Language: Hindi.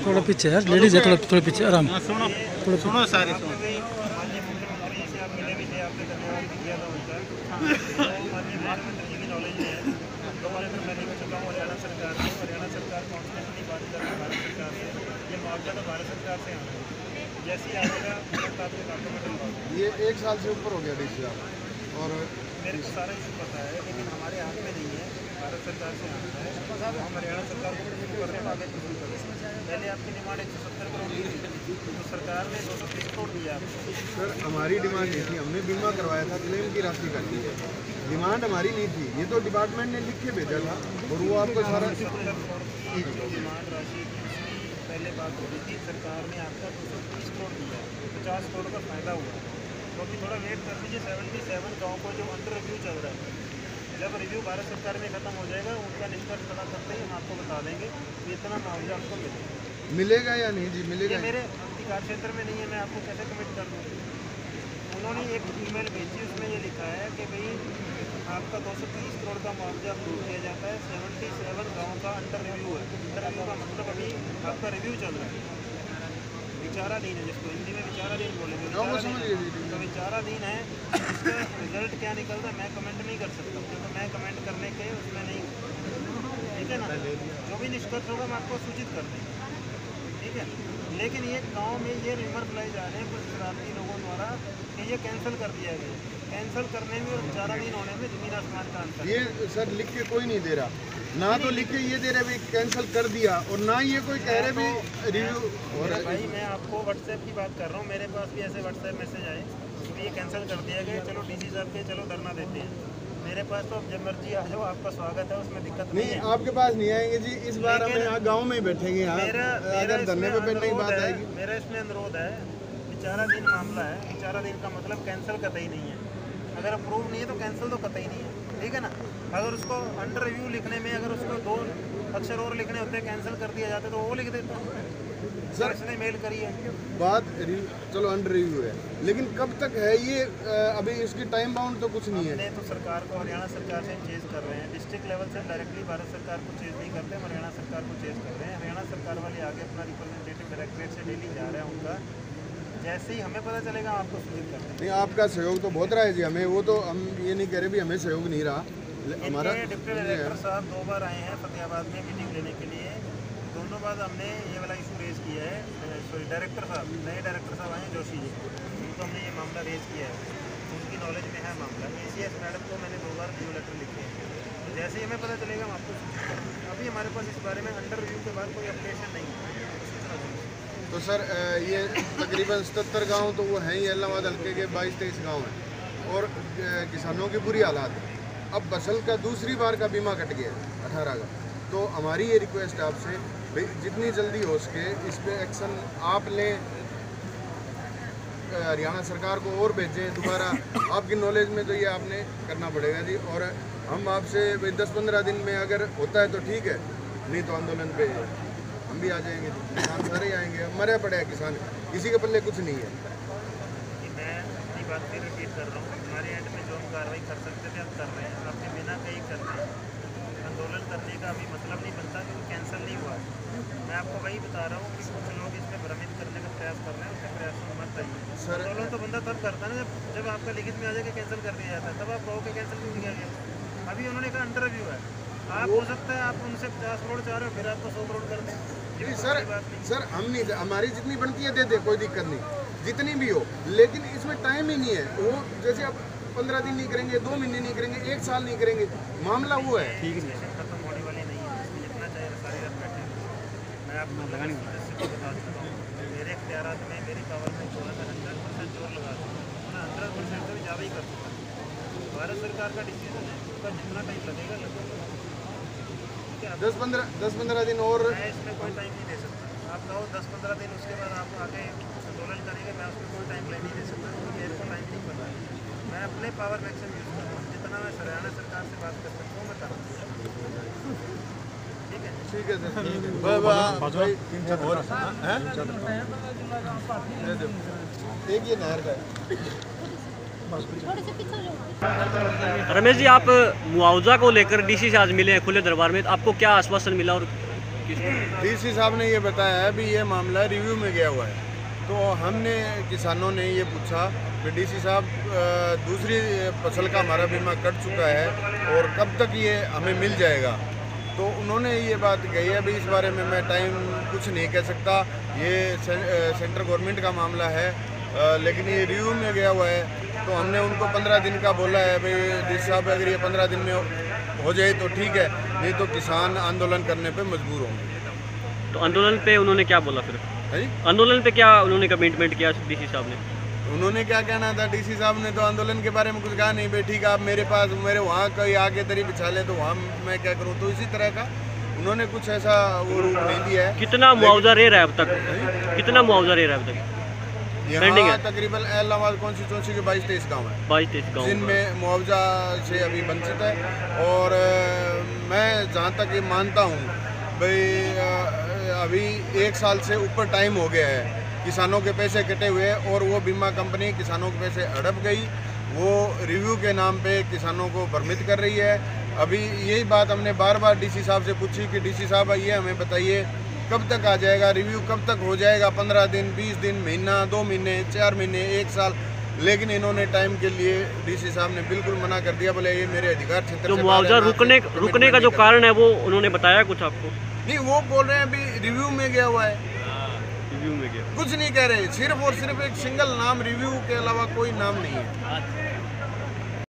थोड़ा पीछे यार, लेडीज है, थोड़ा पीछे आराम। सुनो सारे हरियाणा सरकार कॉन्स्टिट्यूशनली बात कर रही है भारत सरकार से, ये मुआवजा तो भारत सरकार से आना है। जैसे ही आएगा तुरंत आपको डॉक्यूमेंट डलवा देंगे। ये 1 साल से ऊपर हो गया डीसी साहब, और मेरे को सारा इशू पता है, लेकिन हमारे हाथ में नहीं है, भारत सरकार से आना है। हम हरियाणा सरकार को शुरू कर रहे हैं, आगे शुरू कर रहे हैं। पहले आपकी डिमांड 170 करोड़ की थी, तो सरकार ने 230 करोड़ दिया आपको। सर हमारी डिमांड नहीं थी, हमने बीमा करवाया था, क्लेम की राशि करनी है, डिमांड हमारी नहीं थी। ये तो डिपार्टमेंट ने लिख के भेजा था और वो आपको सारा डिमांड राशि की पहले बात हो रही थी, सरकार ने आपका 230 करोड़ दिया, 50 करोड़ का फायदा हुआ। तो अभी थोड़ा वेट कर लीजिए। 77 गाँव को जो अंडर रिव्यू चल रहा है, जब रिव्यू भारत सरकार में खत्म हो जाएगा, उनका निष्कर्ष पता करते ही हम आपको बता देंगे कि इतना मुआवजा आपको मिलेगा या नहीं जी, मिलेगा। ये मेरे अधिकार क्षेत्र में नहीं है, मैं आपको कैसे कमिट कर दूँ। उन्होंने एक ईमेल भेजी, उसमें ये लिखा है कि भाई आपका 230 करोड़ का मुआवजा अप्रूव किया जाता है। 77 गाँव का अंडर रिव्यू है। अंडर रिव्यू का मतलब अभी आपका रिव्यू चल रहा है, विचाराधीन है, जिसको हिंदी में विचाराधीन बोलेंगे। तो विचाराधीन है, इसका रिजल्ट क्या निकलता है मैं कमेंट नहीं कर सकता, क्योंकि मैं कमेंट करने के उसमें नहीं, ठीक है ना। जो भी निष्कर्ष होगा मैं आपको सूचित कर देंगे, ठीक है। लेकिन ये गांव में ये रिमर फैलाई जा रहे हैं कुछ शरारती लोगों द्वारा कि ये कैंसिल कर दिया गया। कैंसिल करने में और विचाराधीन होने में जमीन आसमान का अंतर। ये सर लिख के कोई नहीं दे रहा, ना तो लिख के ये दे रहे भाई कैंसिल कर दिया, और ना ये कोई कह रहे भाई रिव्यू हो रहा है। भाई मैं आपको व्हाट्सएप की बात कर रहा हूँ, मेरे पास भी ऐसे व्हाट्सएप मैसेज आए कि ये कैंसिल कर दिया गया, चलो डीसी साहब के चलो धरना देते हैं। मेरे पास तो जब मर्जी आ जाओ, आपका स्वागत है, उसमें दिक्कत नहीं है। आपके पास नहीं आएंगे जी, इस बार हम यहाँ गाँव में ही बैठेंगे। यहाँ अगर धरने पे बैठने की बात आएगी, मेरा इसमें अनुरोध है, विचाराधीन मामला है, विचाराधीन का मतलब कैंसिल कतई नहीं है। अगर अप्रूव नहीं है तो कैंसिल तो कतई नहीं है, ठीक है ना। अगर उसको अंडर रिव्यू लिखने में अगर उसको 2 अक्षर और लिखने होते, कैंसिल कर दिया जाता तो वो लिख देता। सर इसने मेल करी है बात चलो अंडर रिव्यू है, लेकिन कब तक है ये? अभी इसकी टाइम बाउंड तो कुछ नहीं है। हमने तो सरकार को, हरियाणा सरकार से चेज कर रहे हैं, डिस्ट्रिक्ट लेवल से डायरेक्टली भारत सरकार को चेज नहीं करते, हम हरियाणा सरकार को चेज कर रहे हैं। हरियाणा सरकार वाले आगे अपना रिप्रेजेंटेटिव डायरेक्टरेट से डेली जा रहा है उनका, जैसे ही हमें पता चलेगा आपको सूचित कर देंगे। नहीं, आपका सहयोग तो बहुत रहा है जी हमें, वो तो हम ये नहीं कह रहे भी हमें सहयोग नहीं रहा हमारा। डिप्टी डायरेक्टर साहब 2 बार आए हैं फतेहाबाद में मीटिंग लेने के लिए, दोनों बार हमने ये वाला इशू रेज किया है। सॉरी डायरेक्टर साहब, नए डायरेक्टर साहब आए हैं जोशी जी, उनको हमने ये मामला रेज किया है, उनकी नॉलेज में है मामला। ACS मैडम को मैंने 2 बार न्यू लेटर लिखे हैं, तो जैसे ही हमें पता चलेगा हम आपको सूचित करेंगे। अभी हमारे पास इस बारे में अंडर रिव्यू के बाद कोई अपडेशन नहीं है। तो सर ये तकरीबन 77 गाँव तो वो हैं ही, इलाहाबाद हल्के के 22-23 गाँव हैं, और किसानों की बुरी हालात है। अब फसल का दूसरी बार का बीमा कट गया 18 का, तो हमारी ये रिक्वेस्ट है आपसे भाई जितनी जल्दी हो सके इस पर एक्शन आप लें, हरियाणा सरकार को और भेजें दोबारा। आपकी नॉलेज में तो ये आपने करना पड़ेगा जी, और हम आपसे भाई 10-15 दिन में अगर होता है तो ठीक है, नहीं तो आंदोलन पे हम भी आ जाएंगे, किसान सारे आएंगे। मरे पड़े हैं किसान, किसी के पल्ले कुछ नहीं है। मैं अपनी बात फिर रिपीट कर रहा हूँ, हमारे एंड में जो हम कार्रवाई कर सकते थे हम कर रहे हैं, आपके बिना कहीं कर रहे हैं। आंदोलन करने का अभी मतलब नहीं बनता क्योंकि कैंसिल नहीं हुआ। मैं आपको वही बता रहा हूँ कि कुछ लोग इसमें भ्रमित करने का प्रयास कर रहे हैं, उसके प्रयास में मत आइए। आंदोलन तो बंदा तब करता है ना जब आपका लिखित में आ जाए कि कैंसिल कर दिया जाता है, तब आप कहो कि कैंसिल क्यों किया गया। अभी उन्होंने कहा अंडर रिव्यू है, आप हो सकता है आप उनसे 50 करोड़ चाह रहे हो, फिर आपको 100 करोड़ कर दें। सर हम नहीं, हमारी जितनी बनती है दे दे, कोई दिक्कत नहीं, जितनी भी हो, लेकिन इसमें टाइम ही नहीं है। वो जैसे आप 15 दिन नहीं करेंगे, 2 महीने नहीं करेंगे, 1 साल नहीं करेंगे, मामला वो है। ठीक है, खत्म होने वाली नहीं है, जितना चाहिए सारी रात बैठे। मैं आपको बता देता हूँ, मेरे इख्तियारात में, मेरी पावर में थोड़ा सा 100% जोर लगा दूँ, मैं 100% से ज़्यादा ही कर सकता हूँ। भारत सरकार का डिसीजन है, उसका जितना टाइम लगेगा 10-15 दिन और। मैं इसमें कोई टाइम नहीं दे सकता। आप कहो 10-15 दिन, उसके बाद आप आगे आंदोलन करेंगे, मैं उसमें कोई टाइम नहीं दे सकता क्योंकि मेरे को टाइम नहीं पता है। मैं अपने पावर मैक्सिमम यूज़ कर रहा हूँ, जितना मैं हरियाणा सरकार से बात कर सकता हूँ मैं कर रहा हूँ। ठीक है, ठीक है सर। एक ये नहर का है। रमेश जी, आप मुआवजा को लेकर डीसी से आज मिले हैं खुले दरबार में, तो आपको क्या आश्वासन मिला और डीसी साहब ने ये बताया है भी ये मामला रिव्यू में गया हुआ है। तो हमने किसानों ने ये पूछा कि डीसी साहब दूसरी फसल का हमारा बीमा कट चुका है और कब तक ये हमें मिल जाएगा। तो उन्होंने ये बात कही है भी इस बारे में मैं टाइम कुछ नहीं कह सकता, ये सेंट्रल गवर्नमेंट का मामला है, लेकिन ये रिव्यू में गया हुआ है। तो हमने उनको 15 दिन का बोला है भाई डीसी साहब, अगर ये 15 दिन में हो जाए तो ठीक है, नहीं तो किसान आंदोलन करने पे मजबूर होंगे। तो आंदोलन पे उन्होंने क्या बोला फिर? आंदोलन पे क्या उन्होंने कमिटमेंट किया डीसी साहब ने? उन्होंने क्या कहना था, डीसी साहब ने तो आंदोलन के बारे में कुछ कहा नहीं भाई ठीक है, आप मेरे पास मेरे वहाँ कोई आके तरी बिछा ले तो वहाँ मैं क्या करूँ। तो इसी तरह का उन्होंने कुछ ऐसा वो रूप नहीं दिया है। कितना मुआवजा रह रहा है अब तक? कितना मुआवजा रह रहा है अब तक? यहाँ तकरीबन इलाहाबाद कॉन्स्टिट्यूंसी के 22-23 गाँव है, 22-23 गाँव जिनमें मुआवजा से अभी वंचित है। और मैं जहाँ तक ये मानता हूँ भाई अभी 1 साल से ऊपर टाइम हो गया है, किसानों के पैसे कटे हुए और वो बीमा कंपनी किसानों के पैसे हड़प गई, वो रिव्यू के नाम पे किसानों को भ्रमित कर रही है। अभी यही बात हमने बार बार डीसी साहब से पूछी कि डीसी साहब ये हमें बताइए कब तक आ जाएगा रिव्यू, कब तक हो जाएगा, 15 दिन, 20 दिन, महीना, 2 महीने, 4 महीने, 1 साल। लेकिन इन्होंने टाइम के लिए डीसी साहब ने बिल्कुल मना कर दिया, बोले ये मेरे अधिकार क्षेत्र तो से मुआवजा रुकने का जो कारण है वो उन्होंने बताया कुछ आपको? नहीं, वो बोल रहे हैं अभी रिव्यू में गया हुआ है, रिव्यू में गया, कुछ नहीं कह रहे, सिर्फ और सिर्फ एक सिंगल नाम रिव्यू के अलावा कोई नाम नहीं है।